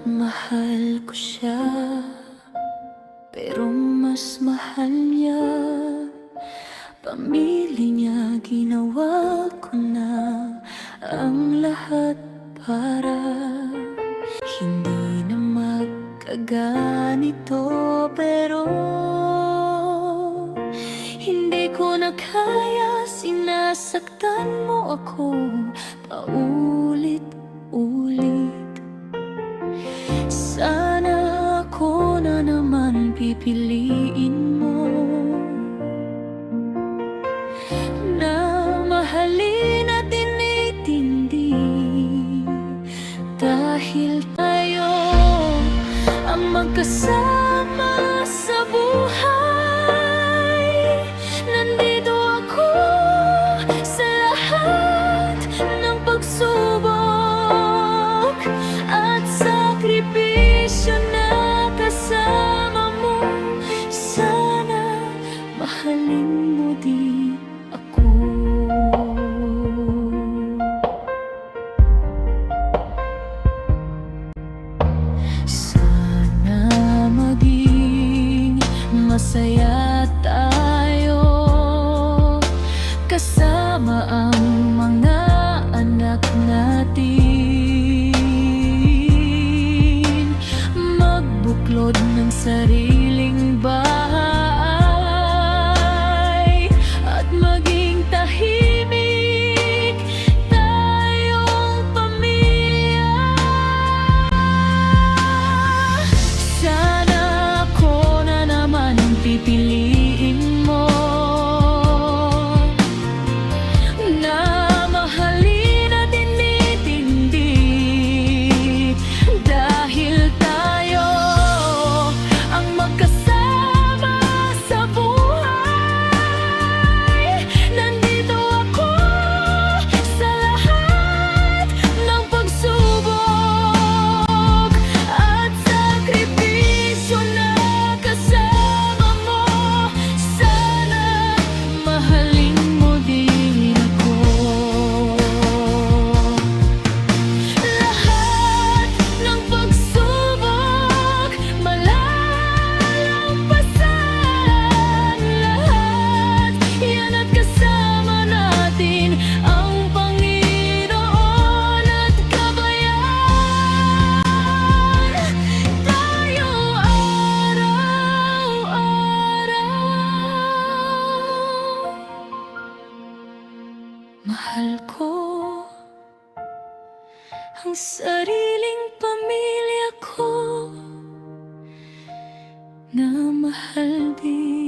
Mahal ko siya, pero mas mahal niya pamilya niya. Ginawa ko na ang lahat para hindi na magkaganito, pero hindi ko na kaya. Sinasaktan mo ako paulit-ulit. Sana ako na naman pipiliin mo na mahalin at inintindi, dahil tayo ang magkasama sa buhay. Nandito ako sa lahat ng pagsubok at sakripisyo na kasama mo. Sana mahalin mo din ako. Sana maging masaya tayo kasama ang mga anak natin. Magbuklod ng sariling bahay at maging tahimik tayong pamilya. Sana ako na naman ang pipiliin mo na mahalin at inintindi, dahil tayo ang magkasama sa buhay. Nandito ako sa lahat ng pagsubok at sakripisyo na kasama mo. Sana mahalin mo din ako. Lahat ng pagsubok malalampasan, lahat yan at kasama natin ang Panginoon at Kabayan. Tayo araw-araw. Mahal ko ang sariling pamilya ko, na mahal din